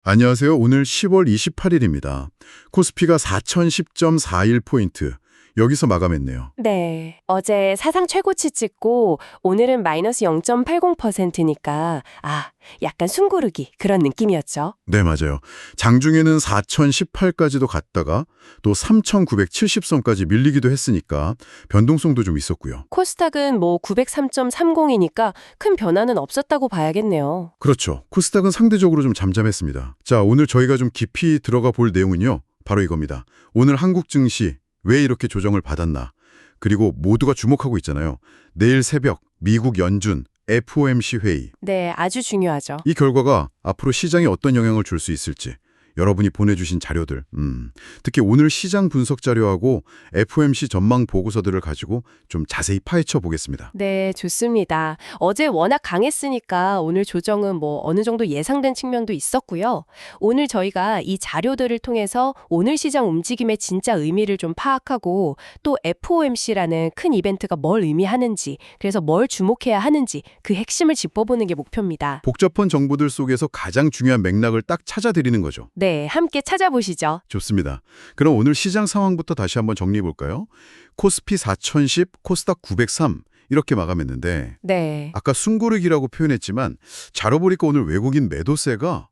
안녕하세요. 오늘 10월 28일입니다. 코스피가 4010.41포인트. 여기서 마감했네요. 네. 어제 사상 최고치 찍고 오늘은 마이너스 0.80%니까 약간 숨고르기 그런 느낌이었죠. 네, 맞아요. 장중에는 4018까지도 갔다가 또 3970선까지 밀리기도 했으니까 변동성도 좀 있었고요. 코스닥은 뭐 903.30이니까 큰 변화는 없었다고 봐야겠네요. 그렇죠. 코스닥은 상대적으로 좀 잠잠했습니다. 자, 오늘 저희가 좀 깊이 들어가 볼 내용은요. 바로 이겁니다. 오늘 한국 증시 왜 이렇게 조정을 받았나? 그리고 모두가 주목하고 있잖아요. 내일 새벽 미국 연준 FOMC 회의. 네, 아주 중요하죠. 이 결과가 앞으로 시장에 어떤 영향을 줄 수 있을지 여러분이 보내주신 자료들, 특히 오늘 시장 분석 자료하고 FOMC 전망 보고서들을 가지고 좀 자세히 파헤쳐 보겠습니다. 네, 좋습니다. 어제 워낙 강했으니까 오늘 조정은 뭐 어느 정도 예상된 측면도 있었고요. 오늘 저희가 이 자료들을 통해서 오늘 시장 움직임의 진짜 의미를 좀 파악하고 또 FOMC라는 큰 이벤트가 뭘 의미하는지, 그래서 뭘 주목해야 하는지 그 핵심을 짚어보는 게 목표입니다. 복잡한 정보들 속에서 가장 중요한 맥락을 딱 찾아드리는 거죠. 네, 함께 찾아보시죠. 좋습니다. 그럼 오늘 시장 상황부터 다시 한번 정리해 볼까요? 코스피 4010, 코스닥 903 이렇게 마감했는데 네. 아까 숨고르기라고 표현했지만 자료 보니까 오늘 외국인 매도세가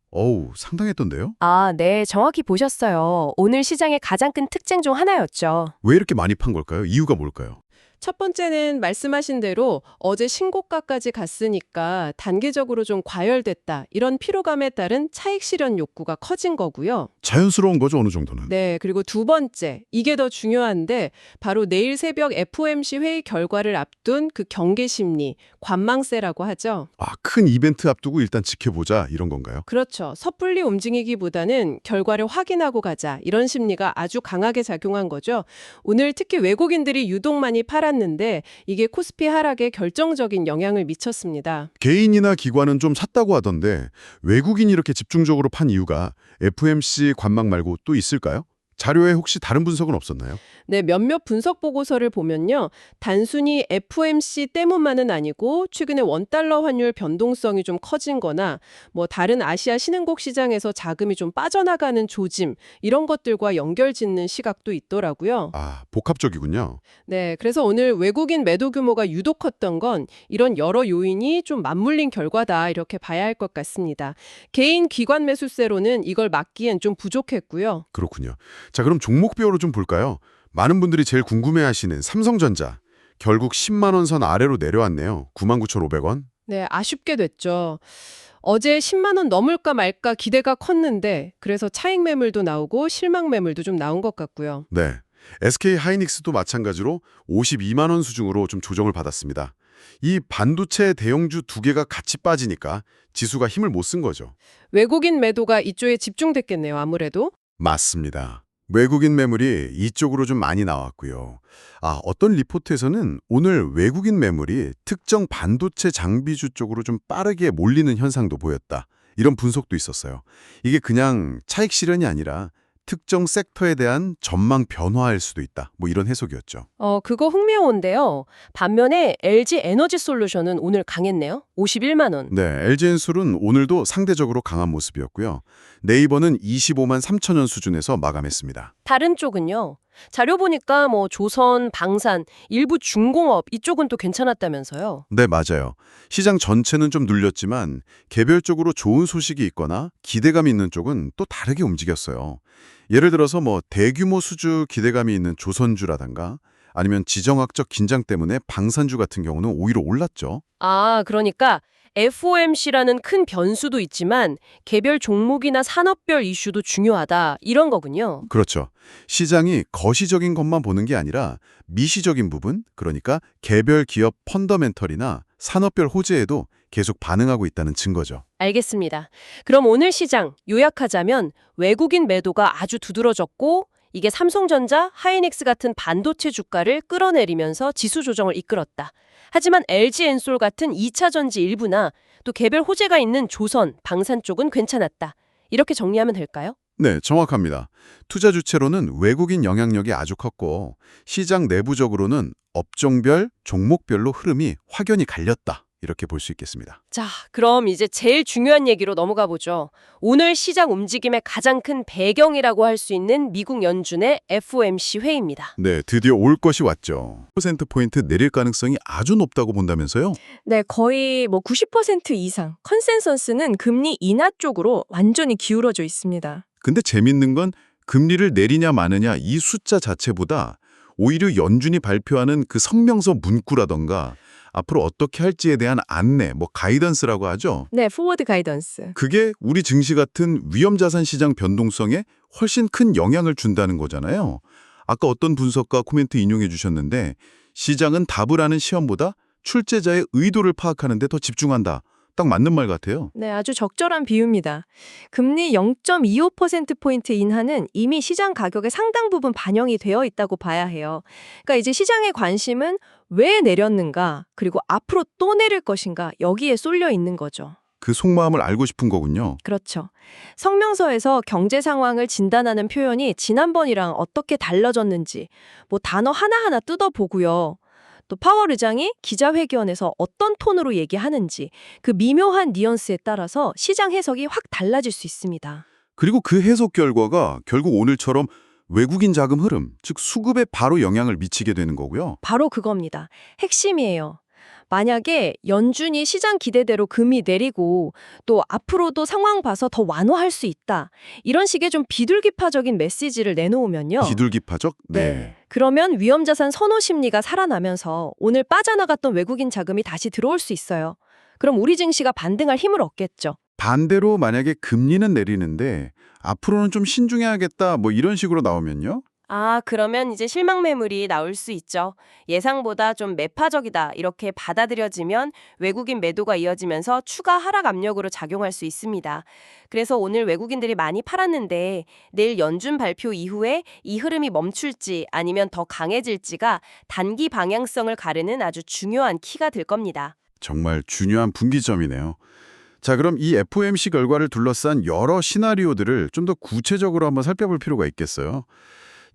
상당했던데요? 네, 정확히 보셨어요. 오늘 시장의 가장 큰 특징 중 하나였죠. 왜 이렇게 많이 판 걸까요? 이유가 뭘까요? 첫 번째는 말씀하신 대로 어제 신고가까지 갔으니까 단기적으로 좀 과열됐다. 이런 피로감에 따른 차익 실현 욕구가 커진 거고요. 자연스러운 거죠, 어느 정도는. 네, 그리고 두 번째, 이게 더 중요한데 바로 내일 새벽 FOMC 회의 결과를 앞둔 그 경계 심리, 관망세라고 하죠. 큰 이벤트 앞두고 일단 지켜보자 이런 건가요? 그렇죠. 섣불리 움직이기보다는 결과를 확인하고 가자. 이런 심리가 아주 강하게 작용한 거죠. 오늘 특히 외국인들이 유독 많이 팔았는데 이게 코스피 하락에 결정적인 영향을 미쳤습니다. 개인이나 기관은 좀 샀다고 하던데 외국인이 이렇게 집중적으로 판 이유가 FOMC 관망 말고 또 있을까요? 자료에 혹시 다른 분석은 없었나요? 네, 몇몇 분석 보고서를 보면요. 단순히 FOMC 때문만은 아니고 최근에 원달러 환율 변동성이 좀 커진 거나 뭐 다른 아시아 신흥국 시장에서 자금이 좀 빠져나가는 조짐 이런 것들과 연결짓는 시각도 있더라고요. 복합적이군요. 네, 그래서 오늘 외국인 매도 규모가 유독 컸던 건 이런 여러 요인이 좀 맞물린 결과다 이렇게 봐야 할 것 같습니다. 개인 기관 매수세로는 이걸 막기엔 좀 부족했고요. 그렇군요. 자, 그럼 종목별로 좀 볼까요? 많은 분들이 제일 궁금해하시는 삼성전자. 결국 10만 원 선 아래로 내려왔네요. 99,500원. 네, 아쉽게 됐죠. 어제 10만 원 넘을까 말까 기대가 컸는데 그래서 차익 매물도 나오고 실망 매물도 좀 나온 것 같고요. 네. SK 하이닉스도 마찬가지로 52만 원 수준으로 좀 조정을 받았습니다. 이 반도체 대형주 두 개가 같이 빠지니까 지수가 힘을 못 쓴 거죠. 외국인 매도가 이쪽에 집중됐겠네요, 아무래도. 맞습니다. 외국인 매물이 이쪽으로 좀 많이 나왔고요. 어떤 리포트에서는 오늘 외국인 매물이 특정 반도체 장비주 쪽으로 좀 빠르게 몰리는 현상도 보였다. 이런 분석도 있었어요. 이게 그냥 차익 실현이 아니라 특정 섹터에 대한 전망 변화일 수도 있다. 뭐 이런 해석이었죠. 그거 흥미로운데요. 반면에 LG 에너지 솔루션은 오늘 강했네요. 51만 원. 네, LG엔솔은 오늘도 상대적으로 강한 모습이었고요. 네이버는 25만 3천 원 수준에서 마감했습니다. 다른 쪽은요. 자료 보니까 뭐 조선, 방산, 일부 중공업 이쪽은 또 괜찮았다면서요. 네, 맞아요. 시장 전체는 좀 눌렸지만 개별적으로 좋은 소식이 있거나 기대감이 있는 쪽은 또 다르게 움직였어요. 예를 들어서 뭐 대규모 수주 기대감이 있는 조선주라든가 아니면 지정학적 긴장 때문에 방산주 같은 경우는 오히려 올랐죠. 그러니까 FOMC라는 큰 변수도 있지만 개별 종목이나 산업별 이슈도 중요하다 이런 거군요. 그렇죠. 시장이 거시적인 것만 보는 게 아니라 미시적인 부분, 그러니까 개별 기업 펀더멘털이나 산업별 호재에도 계속 반응하고 있다는 증거죠. 알겠습니다. 그럼 오늘 시장 요약하자면 외국인 매도가 아주 두드러졌고 이게 삼성전자, 하이닉스 같은 반도체 주가를 끌어내리면서 지수 조정을 이끌었다. 하지만 LG엔솔 같은 2차 전지 일부나 또 개별 호재가 있는 조선, 방산 쪽은 괜찮았다. 이렇게 정리하면 될까요? 네, 정확합니다. 투자 주체로는 외국인 영향력이 아주 컸고 시장 내부적으로는 업종별, 종목별로 흐름이 확연히 갈렸다. 이렇게 볼 수 있겠습니다. 자, 그럼 이제 제일 중요한 얘기로 넘어가 보죠. 오늘 시장 움직임의 가장 큰 배경이라고 할 수 있는 미국 연준의 FOMC 회의입니다. 네, 드디어 올 것이 왔죠. 퍼센트포인트 내릴 가능성이 아주 높다고 본다면서요? 네, 거의 90% 이상 컨센서스는 금리 인하 쪽으로 완전히 기울어져 있습니다. 근데 재밌는 건 금리를 내리냐 마느냐 이 숫자 자체보다 오히려 연준이 발표하는 그 성명서 문구라던가 앞으로 어떻게 할지에 대한 안내, 가이던스라고 하죠. 네, 포워드 가이던스. 그게 우리 증시 같은 위험자산 시장 변동성에 훨씬 큰 영향을 준다는 거잖아요. 아까 어떤 분석가 코멘트 인용해 주셨는데 시장은 답을 아는 시험보다 출제자의 의도를 파악하는 데 더 집중한다. 딱 맞는 말 같아요. 네, 아주 적절한 비유입니다. 금리 0.25%포인트 인하는 이미 시장 가격의 상당 부분 반영이 되어 있다고 봐야 해요. 그러니까 이제 시장의 관심은 왜 내렸는가, 그리고 앞으로 또 내릴 것인가 여기에 쏠려 있는 거죠. 그 속마음을 알고 싶은 거군요. 그렇죠. 성명서에서 경제 상황을 진단하는 표현이 지난번이랑 어떻게 달라졌는지 단어 하나하나 뜯어보고요. 또 파월 의장이 기자회견에서 어떤 톤으로 얘기하는지 그 미묘한 뉘앙스에 따라서 시장 해석이 확 달라질 수 있습니다. 그리고 그 해석 결과가 결국 오늘처럼 외국인 자금 흐름, 즉 수급에 바로 영향을 미치게 되는 거고요. 바로 그겁니다. 핵심이에요. 만약에 연준이 시장 기대대로 금리 내리고 또 앞으로도 상황 봐서 더 완화할 수 있다. 이런 식의 좀 비둘기파적인 메시지를 내놓으면요. 비둘기파적? 네. 그러면 위험자산 선호 심리가 살아나면서 오늘 빠져나갔던 외국인 자금이 다시 들어올 수 있어요. 그럼 우리 증시가 반등할 힘을 얻겠죠. 반대로 만약에 금리는 내리는데 앞으로는 좀 신중해야겠다 이런 식으로 나오면요. 아, 그러면 이제 실망 매물이 나올 수 있죠. 예상보다 좀 매파적이다 이렇게 받아들여지면 외국인 매도가 이어지면서 추가 하락 압력으로 작용할 수 있습니다. 그래서 오늘 외국인들이 많이 팔았는데 내일 연준 발표 이후에 이 흐름이 멈출지 아니면 더 강해질지가 단기 방향성을 가르는 아주 중요한 키가 될 겁니다. 정말 중요한 분기점이네요. 자, 그럼 이 FOMC 결과를 둘러싼 여러 시나리오들을 좀 더 구체적으로 한번 살펴볼 필요가 있겠어요.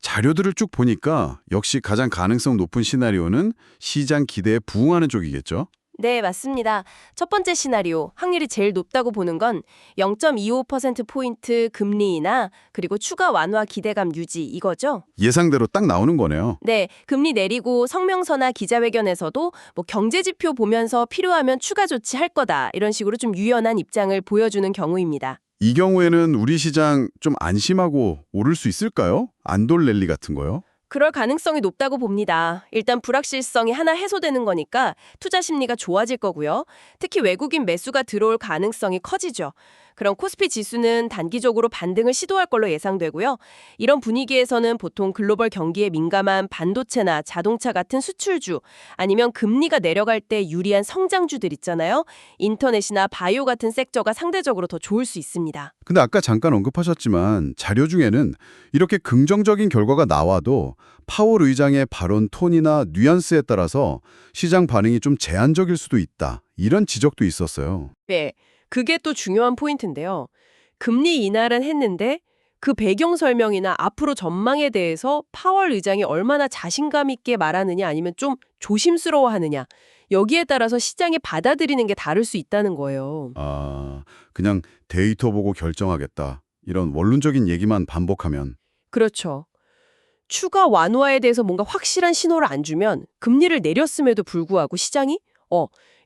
자료들을 쭉 보니까 역시 가장 가능성 높은 시나리오는 시장 기대에 부응하는 쪽이겠죠? 네, 맞습니다. 첫 번째 시나리오, 확률이 제일 높다고 보는 건 0.25%포인트 금리 인하, 그리고 추가 완화 기대감 유지 이거죠? 예상대로 딱 나오는 거네요. 네, 금리 내리고 성명서나 기자회견에서도 경제지표 보면서 필요하면 추가 조치할 거다 이런 식으로 좀 유연한 입장을 보여주는 경우입니다. 이 경우에는 우리 시장 좀 안심하고 오를 수 있을까요? 안돌 랠리 같은 거요? 그럴 가능성이 높다고 봅니다. 일단 불확실성이 하나 해소되는 거니까 투자 심리가 좋아질 거고요. 특히 외국인 매수가 들어올 가능성이 커지죠. 그럼 코스피 지수는 단기적으로 반등을 시도할 걸로 예상되고요. 이런 분위기에서는 보통 글로벌 경기에 민감한 반도체나 자동차 같은 수출주 아니면 금리가 내려갈 때 유리한 성장주들 있잖아요. 인터넷이나 바이오 같은 섹터가 상대적으로 더 좋을 수 있습니다. 근데 아까 잠깐 언급하셨지만 자료 중에는 이렇게 긍정적인 결과가 나와도 파월 의장의 발언 톤이나 뉘앙스에 따라서 시장 반응이 좀 제한적일 수도 있다. 이런 지적도 있었어요. 네, 그게 또 중요한 포인트인데요. 금리 인하를 했는데 그 배경 설명이나 앞으로 전망에 대해서 파월 의장이 얼마나 자신감 있게 말하느냐 아니면 좀 조심스러워하느냐 여기에 따라서 시장이 받아들이는 게 다를 수 있다는 거예요. 아, 그냥 데이터 보고 결정하겠다. 이런 원론적인 얘기만 반복하면. 그렇죠. 추가 완화에 대해서 뭔가 확실한 신호를 안 주면 금리를 내렸음에도 불구하고 시장이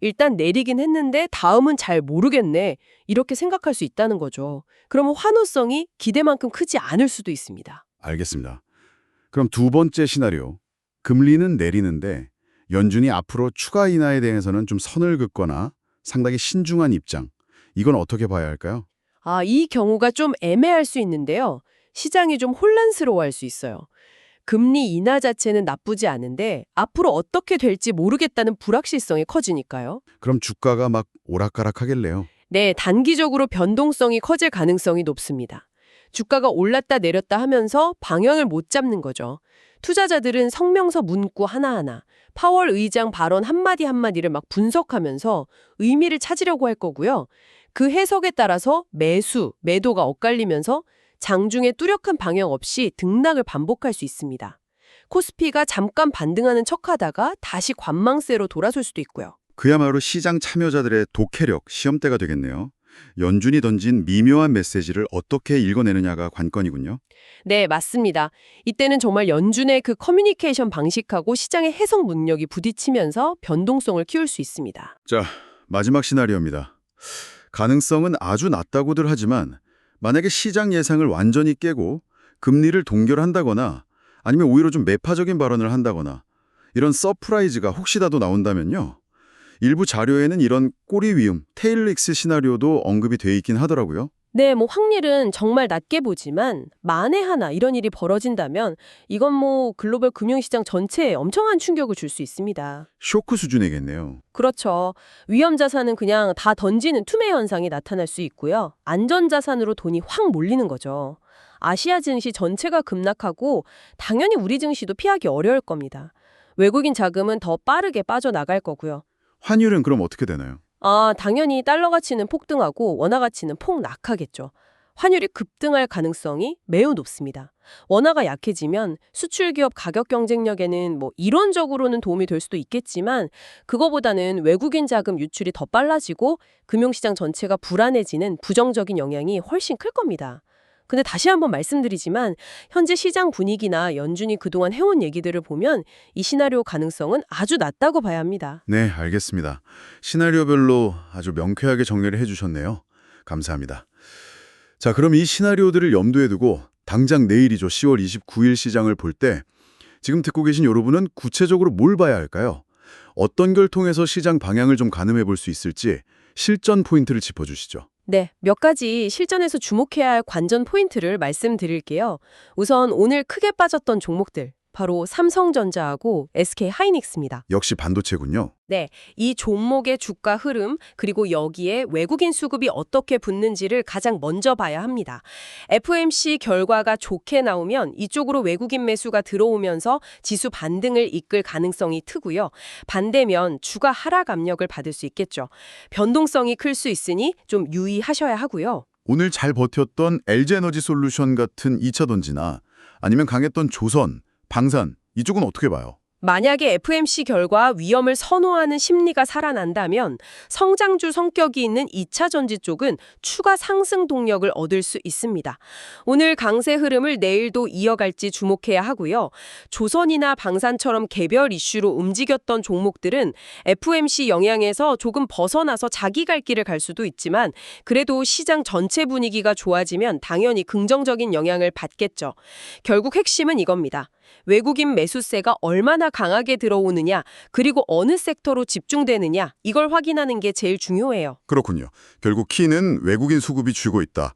일단 내리긴 했는데 다음은 잘 모르겠네. 이렇게 생각할 수 있다는 거죠. 그러면 환호성이 기대만큼 크지 않을 수도 있습니다. 알겠습니다. 그럼 두 번째 시나리오. 금리는 내리는데 연준이 앞으로 추가 인하에 대해서는 좀 선을 긋거나 상당히 신중한 입장. 이건 어떻게 봐야 할까요? 이 경우가 좀 애매할 수 있는데요. 시장이 좀 혼란스러워할 수 있어요. 금리 인하 자체는 나쁘지 않은데 앞으로 어떻게 될지 모르겠다는 불확실성이 커지니까요. 그럼 주가가 막 오락가락하겠네요. 네, 단기적으로 변동성이 커질 가능성이 높습니다. 주가가 올랐다 내렸다 하면서 방향을 못 잡는 거죠. 투자자들은 성명서 문구 하나하나, 파월 의장 발언 한마디 한마디를 막 분석하면서 의미를 찾으려고 할 거고요. 그 해석에 따라서 매수, 매도가 엇갈리면서 장중에 뚜렷한 방향 없이 등락을 반복할 수 있습니다. 코스피가 잠깐 반등하는 척하다가 다시 관망세로 돌아설 수도 있고요. 그야말로 시장 참여자들의 독해력, 시험대가 되겠네요. 연준이 던진 미묘한 메시지를 어떻게 읽어내느냐가 관건이군요. 네, 맞습니다. 이때는 정말 연준의 그 커뮤니케이션 방식하고 시장의 해석 능력이 부딪히면서 변동성을 키울 수 있습니다. 자, 마지막 시나리오입니다. 가능성은 아주 낮다고들 하지만 만약에 시장 예상을 완전히 깨고 금리를 동결한다거나 아니면 오히려 좀 매파적인 발언을 한다거나 이런 서프라이즈가 혹시라도 나온다면요. 일부 자료에는 이런 꼬리위움, 테일릭스 시나리오도 언급이 돼 있긴 하더라고요. 네, 뭐 확률은 정말 낮게 보지만 만에 하나 이런 일이 벌어진다면 이건 뭐 글로벌 금융시장 전체에 엄청난 충격을 줄 수 있습니다. 쇼크 수준이겠네요. 그렇죠. 위험 자산은 그냥 다 던지는 투매 현상이 나타날 수 있고요. 안전 자산으로 돈이 확 몰리는 거죠. 아시아 증시 전체가 급락하고 당연히 우리 증시도 피하기 어려울 겁니다. 외국인 자금은 더 빠르게 빠져나갈 거고요. 환율은 그럼 어떻게 되나요? 당연히 달러 가치는 폭등하고 원화 가치는 폭락하겠죠. 환율이 급등할 가능성이 매우 높습니다. 원화가 약해지면 수출 기업 가격 경쟁력에는 뭐 이론적으로는 도움이 될 수도 있겠지만 그거보다는 외국인 자금 유출이 더 빨라지고 금융시장 전체가 불안해지는 부정적인 영향이 훨씬 클 겁니다. 근데 다시 한번 말씀드리지만 현재 시장 분위기나 연준이 그동안 해온 얘기들을 보면 이 시나리오 가능성은 아주 낮다고 봐야 합니다. 네, 알겠습니다. 시나리오별로 아주 명쾌하게 정리를 해주셨네요. 감사합니다. 자, 그럼 이 시나리오들을 염두에 두고 당장 내일이죠. 10월 29일 시장을 볼 때 지금 듣고 계신 여러분은 구체적으로 뭘 봐야 할까요? 어떤 걸 통해서 시장 방향을 좀 가늠해 볼 수 있을지 실전 포인트를 짚어주시죠. 네, 몇 가지 실전에서 주목해야 할 관전 포인트를 말씀드릴게요. 우선 오늘 크게 빠졌던 종목들, 바로 삼성전자하고 SK하이닉스입니다. 역시 반도체군요. 네, 이 종목의 주가 흐름, 그리고 여기에 외국인 수급이 어떻게 붙는지를 가장 먼저 봐야 합니다. FOMC 결과가 좋게 나오면 이쪽으로 외국인 매수가 들어오면서 지수 반등을 이끌 가능성이 크고요. 반대면 주가 하락 압력을 받을 수 있겠죠. 변동성이 클 수 있으니 좀 유의하셔야 하고요. 오늘 잘 버텼던 LG에너지솔루션 같은 2차전지나 아니면 강했던 조선, 방산 이쪽은 어떻게 봐요? 만약에 FOMC 결과 위험을 선호하는 심리가 살아난다면 성장주 성격이 있는 2차 전지 쪽은 추가 상승 동력을 얻을 수 있습니다. 오늘 강세 흐름을 내일도 이어갈지 주목해야 하고요. 조선이나 방산처럼 개별 이슈로 움직였던 종목들은 FOMC 영향에서 조금 벗어나서 자기 갈 길을 갈 수도 있지만 그래도 시장 전체 분위기가 좋아지면 당연히 긍정적인 영향을 받겠죠. 결국 핵심은 이겁니다. 외국인 매수세가 얼마나 강하게 들어오느냐, 그리고 어느 섹터로 집중되느냐, 이걸 확인하는 게 제일 중요해요. 그렇군요. 결국 키는 외국인 수급이 쥐고 있다.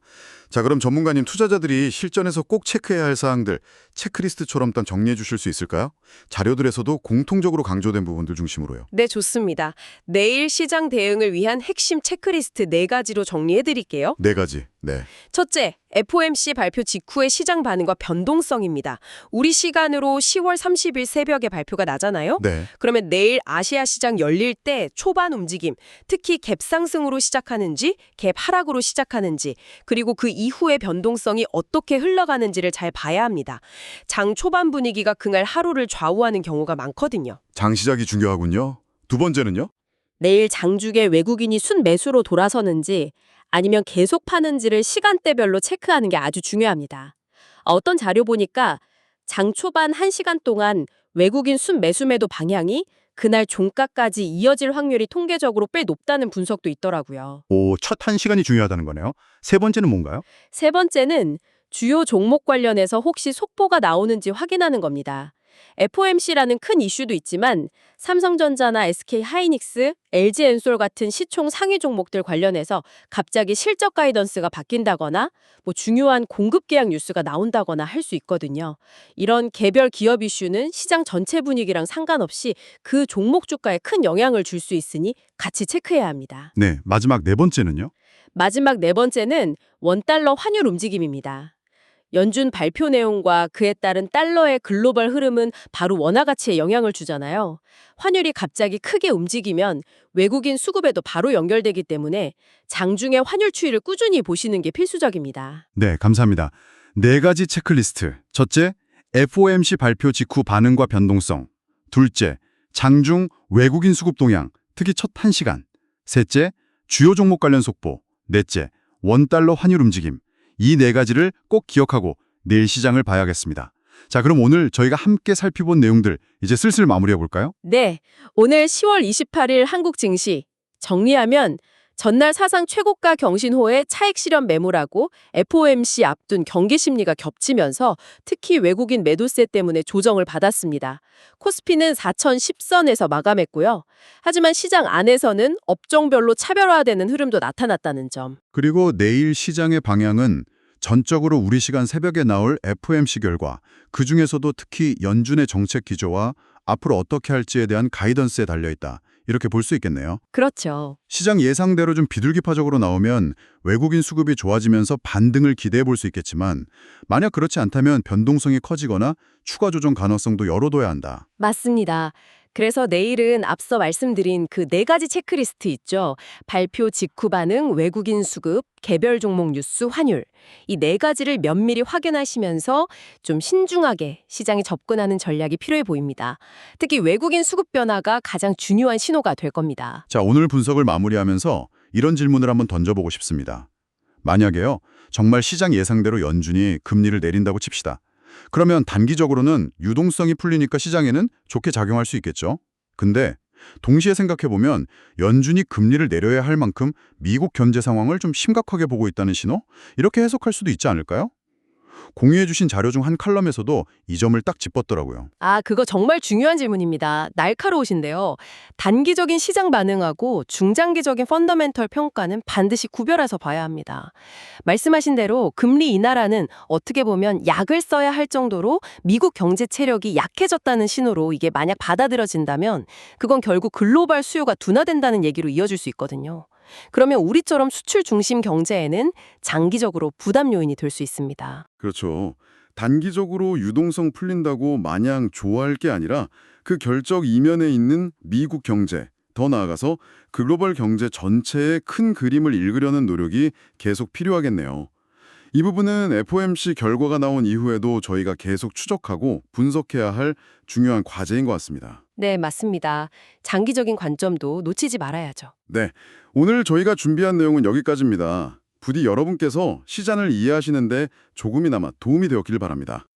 자, 그럼 전문가님 투자자들이 실전에서 꼭 체크해야 할 사항들 체크리스트처럼 일단 정리해 주실 수 있을까요? 자료들에서도 공통적으로 강조된 부분들 중심으로요. 네, 좋습니다. 내일 시장 대응을 위한 핵심 체크리스트 4가지로 정리해드릴게요. 4가지. 네. 첫째, FOMC 발표 직후의 시장 반응과 변동성입니다. 우리 시간으로 10월 30일 새벽에 발표가 나잖아요. 네. 그러면 내일 아시아 시장 열릴 때 초반 움직임, 특히 갭 상승으로 시작하는지, 갭 하락으로 시작하는지, 그리고 그 이후의 변동성이 어떻게 흘러가는지를 잘 봐야 합니다. 장 초반 분위기가 그날 하루를 좌우하는 경우가 많거든요. 장 시작이 중요하군요. 두 번째는요? 내일 장중에 외국인이 순매수로 돌아서는지 아니면 계속 파는지를 시간대별로 체크하는 게 아주 중요합니다. 어떤 자료 보니까 장 초반 1시간 동안 외국인 순매수 매도 방향이 그날 종가까지 이어질 확률이 통계적으로 꽤 높다는 분석도 있더라고요. 오, 첫 1시간이 중요하다는 거네요. 세 번째는 뭔가요? 세 번째는 주요 종목 관련해서 혹시 속보가 나오는지 확인하는 겁니다. FOMC라는 큰 이슈도 있지만 삼성전자나 SK하이닉스, LG엔솔 같은 시총 상위 종목들 관련해서 갑자기 실적 가이던스가 바뀐다거나 뭐 중요한 공급 계약 뉴스가 나온다거나 할 수 있거든요. 이런 개별 기업 이슈는 시장 전체 분위기랑 상관없이 그 종목 주가에 큰 영향을 줄 수 있으니 같이 체크해야 합니다. 네, 마지막 네 번째는요? 마지막 네 번째는 원달러 환율 움직임입니다. 연준 발표 내용과 그에 따른 달러의 글로벌 흐름은 바로 원화 가치에 영향을 주잖아요. 환율이 갑자기 크게 움직이면 외국인 수급에도 바로 연결되기 때문에 장중에 환율 추이를 꾸준히 보시는 게 필수적입니다. 네, 감사합니다. 4가지 체크리스트. 첫째, FOMC 발표 직후 반응과 변동성. 둘째, 장중 외국인 수급 동향. 특히 첫 1시간. 셋째, 주요 종목 관련 속보. 넷째, 원달러 환율 움직임. 이 네 가지를 꼭 기억하고 내일 시장을 봐야겠습니다. 자, 그럼 오늘 저희가 함께 살펴본 내용들 이제 슬슬 마무리해 볼까요? 네, 오늘 10월 28일 한국 증시 정리하면 전날 사상 최고가 경신호의 차익 실현 매물하고 FOMC 앞둔 경기 심리가 겹치면서 특히 외국인 매도세 때문에 조정을 받았습니다. 코스피는 4,010선에서 마감했고요. 하지만 시장 안에서는 업종별로 차별화되는 흐름도 나타났다는 점. 그리고 내일 시장의 방향은 전적으로 우리 시간 새벽에 나올 FOMC 결과, 그중에서도 특히 연준의 정책 기조와 앞으로 어떻게 할지에 대한 가이던스에 달려있다. 이렇게 볼 수 있겠네요. 그렇죠. 시장 예상대로 좀 비둘기파적으로 나오면 외국인 수급이 좋아지면서 반등을 기대해 볼 수 있겠지만 만약 그렇지 않다면 변동성이 커지거나 추가 조정 가능성도 열어둬야 한다. 맞습니다. 그래서 내일은 앞서 말씀드린 그 네 가지 체크리스트 있죠. 발표 직후 반응, 외국인 수급, 개별 종목 뉴스, 환율. 이 네 가지를 면밀히 확인하시면서 좀 신중하게 시장에 접근하는 전략이 필요해 보입니다. 특히 외국인 수급 변화가 가장 중요한 신호가 될 겁니다. 자, 오늘 분석을 마무리하면서 이런 질문을 한번 던져보고 싶습니다. 만약에요, 정말 시장 예상대로 연준이 금리를 내린다고 칩시다. 그러면 단기적으로는 유동성이 풀리니까 시장에는 좋게 작용할 수 있겠죠. 근데 동시에 생각해보면 연준이 금리를 내려야 할 만큼 미국 경제 상황을 좀 심각하게 보고 있다는 신호? 이렇게 해석할 수도 있지 않을까요? 공유해 주신 자료 중 한 칼럼에서도 이 점을 딱 짚었더라고요. 그거 정말 중요한 질문입니다. 날카로우신데요. 단기적인 시장 반응하고 중장기적인 펀더멘털 평가는 반드시 구별해서 봐야 합니다. 말씀하신 대로 금리 인하라는 어떻게 보면 약을 써야 할 정도로 미국 경제 체력이 약해졌다는 신호로 이게 만약 받아들여진다면 그건 결국 글로벌 수요가 둔화된다는 얘기로 이어질 수 있거든요. 그러면 우리처럼 수출 중심 경제에는 장기적으로 부담 요인이 될 수 있습니다. 그렇죠. 단기적으로 유동성 풀린다고 마냥 좋아할 게 아니라 그 결적 이면에 있는 미국 경제, 더 나아가서 글로벌 경제 전체의 큰 그림을 읽으려는 노력이 계속 필요하겠네요. 이 부분은 FOMC 결과가 나온 이후에도 저희가 계속 추적하고 분석해야 할 중요한 과제인 것 같습니다. 네, 맞습니다. 장기적인 관점도 놓치지 말아야죠. 네, 오늘 저희가 준비한 내용은 여기까지입니다. 부디 여러분께서 시장을 이해하시는데 조금이나마 도움이 되었길 바랍니다.